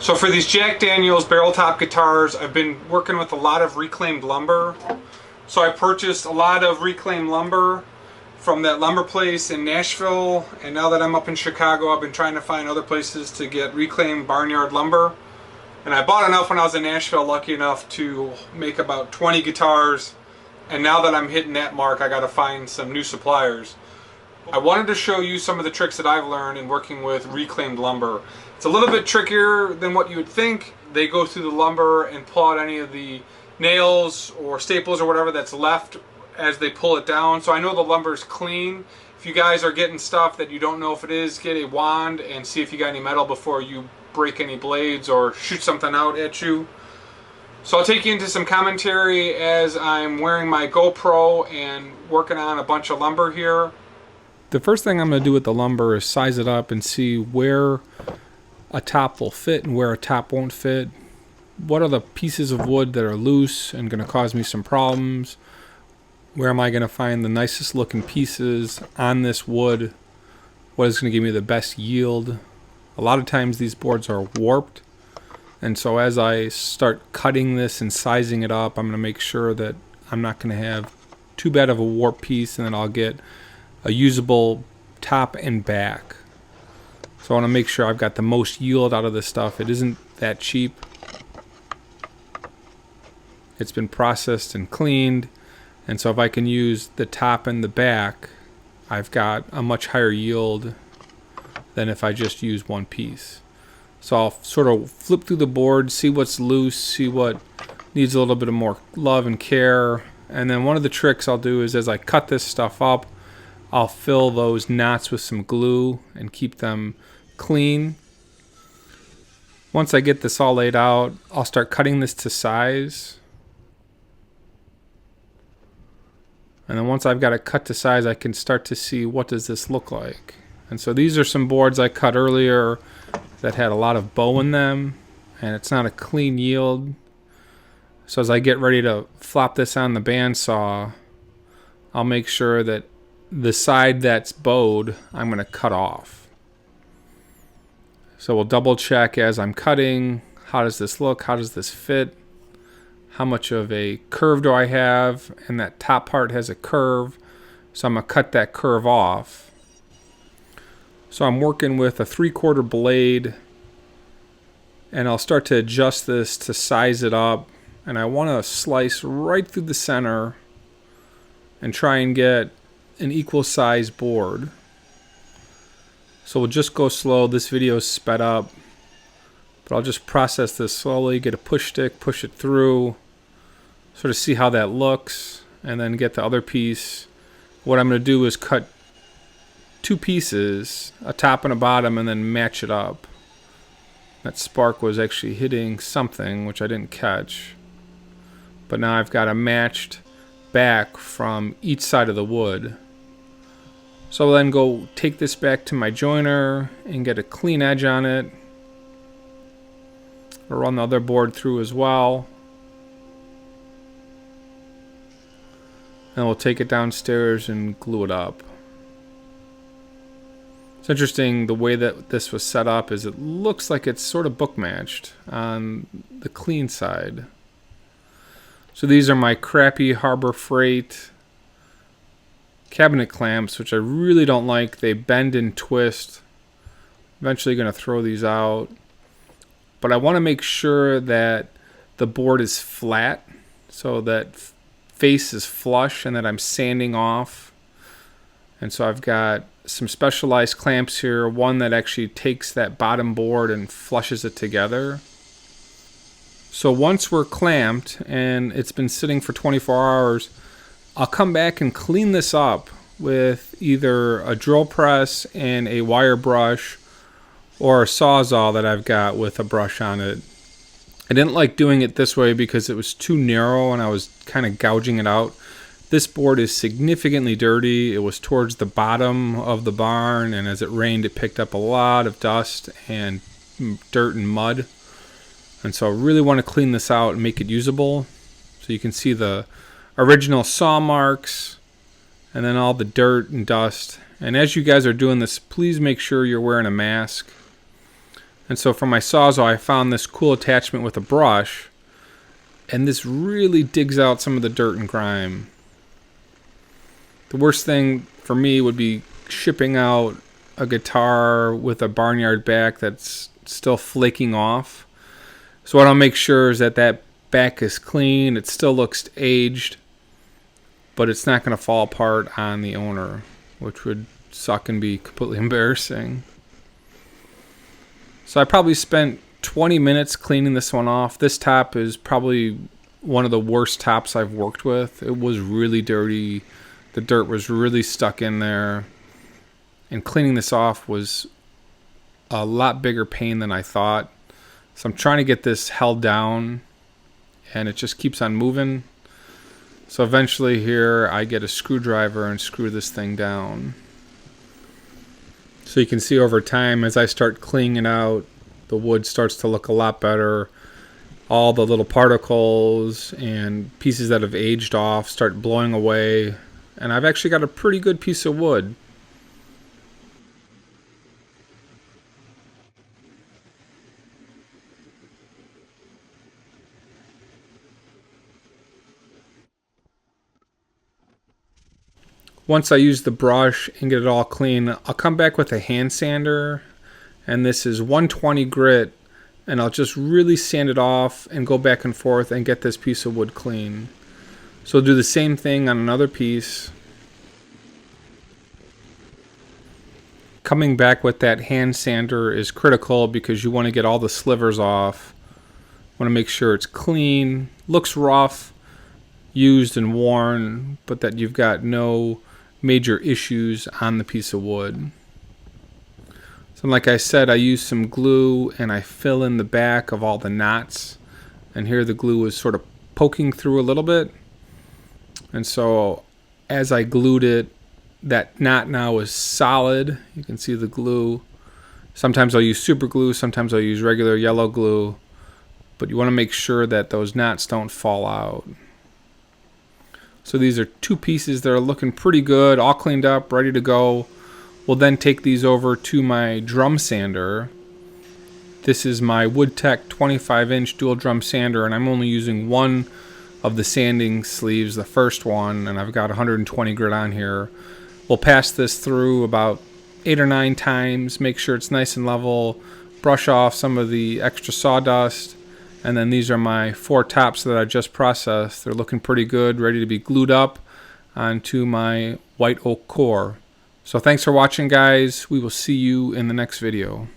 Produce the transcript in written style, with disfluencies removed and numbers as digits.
So for these Jack Daniels barrel top guitars, I've been working with a lot of reclaimed lumber. So I purchased a lot of reclaimed lumber from that lumber place in Nashville, and now that I'm up in Chicago, I've been trying to find other places to get reclaimed barnyard lumber. And I bought enough when I was in Nashville, lucky enough to make about 20 guitars. And now that I'm hitting that mark, I gotta find some new suppliers. I wanted to show you some of the tricks that I've learned in working with reclaimed lumber. It's a little bit trickier than what you would think. They go through the lumber and pull out any of the nails or staples or whatever that's left as they pull it down. So I know the lumber is clean. If you guys are getting stuff that you don't know if it is, get a wand and see if you got any metal before you break any blades or shoot something out at you. So I'll take you into some commentary as I'm wearing my GoPro and working on a bunch of lumber here. The first thing I'm going to do with the lumber is size it up and see where a top will fit and where a top won't fit. What are the pieces of wood that are loose and going to cause me some problems? Where am I going to find the nicest looking pieces on this wood? What is going to give me the best yield? A lot of times these boards are warped, and so as I start cutting this and sizing it up, I'm going to make sure that I'm not going to have too bad of a warp piece, and then I'll get a usable top and back. So I want to make sure I've got the most yield out of this stuff. It isn't that cheap. It's been processed and cleaned, and so if I can use the top and the back, I've got a much higher yield than if I just use one piece. So I'll sort of flip through the board, see what's loose, see what needs a little bit of more love and care. And then one of the tricks I'll do is as I cut this stuff up, I'll fill those knots with some glue and keep them clean. Once I get this all laid out, I'll start cutting this to size. And then once I've got it cut to size, I can start to see what does this look like. And so these are some boards I cut earlier that had a lot of bow in them, and it's not a clean yield. So as I get ready to flop this on the bandsaw, I'll make sure that the side that's bowed, I'm going to cut off. So we'll double check as I'm cutting. How does this look? How does this fit? How much of a curve do I have? And that top part has a curve, so I'm going to cut that curve off. So I'm working with a 3/4 blade, and I'll start to adjust this to size it up. And I want to slice right through the center and try and get an equal size board. So we'll just go slow. This video is sped up, but I'll just process this slowly, get a push stick, push it through, sort of see how that looks, and then get the other piece. What I'm going to do is cut two pieces, a top and a bottom, and then match it up. That spark was actually hitting something which I didn't catch, but now I've got a matched back from each side of the wood. So I'll then go take this back to my joiner and get a clean edge on it. I'll run the other board through as well. And we'll take it downstairs and glue it up. It's interesting the way that this was set up is it looks like it's sort of book matched on the clean side. So these are my crappy Harbor Freight cabinet clamps, which I really don't like. They bend and twist. Eventually going to throw these out. But I want to make sure that the board is flat, so that face is flush and that I'm sanding off. And so I've got some specialized clamps here. One that actually takes that bottom board and flushes it together. So once we're clamped and it's been sitting for 24 hours, I'll come back and clean this up with either a drill press and a wire brush or a Sawzall that I've got with a brush on it. I didn't like doing it this way because it was too narrow and I was kind of gouging it out. This board is significantly dirty. It was towards the bottom of the barn, and as it rained, it picked up a lot of dust and dirt and mud. And so I really want to clean this out and make it usable. So you can see the original saw marks and then all the dirt and dust. And as you guys are doing this, please make sure you're wearing a mask. And so for my Sawzall, I found this cool attachment with a brush, and this really digs out some of the dirt and grime. The worst thing for me would be shipping out a guitar with a barnyard back that's still flaking off. So what I'll make sure is that that back is clean. It still looks aged, but it's not going to fall apart on the owner, which would suck and be completely embarrassing. So I probably spent 20 minutes cleaning this one off. This top is probably one of the worst tops I've worked with. It was really dirty. The dirt was really stuck in there. And cleaning this off was a lot bigger pain than I thought. So I'm trying to get this held down, and it just keeps on moving. So eventually here I get a screwdriver and screw this thing down. So you can see over time, as I start cleaning it out, the wood starts to look a lot better. All the little particles and pieces that have aged off start blowing away. And I've actually got a pretty good piece of wood. Once I use the brush and get it all clean, I'll come back with a hand sander, and this is 120 grit, and I'll just really sand it off and go back and forth and get this piece of wood clean. So I'll do the same thing on another piece. Coming back with that hand sander is critical because you want to get all the slivers off. Want to make sure it's clean, looks rough, used and worn, but that you've got no major issues on the piece of wood. So like I said, I use some glue and I fill in the back of all the knots, and here the glue is sort of poking through a little bit, and so as I glued it, that knot now is solid. You can see the glue. Sometimes I'll use super glue, sometimes I'll use regular yellow glue, but you want to make sure that those knots don't fall out. So these are two pieces that are looking pretty good, all cleaned up, ready to go. We'll then take these over to my drum sander. This is my WoodTech 25-inch dual drum sander, and I'm only using one of the sanding sleeves, the first one, and I've got 120 grit on here. We'll pass this through about 8 or 9 times, make sure it's nice and level, brush off some of the extra sawdust. And then these are my 4 tops that I just processed. They're looking pretty good, ready to be glued up onto my white oak core. So thanks for watching, guys. We will see you in the next video.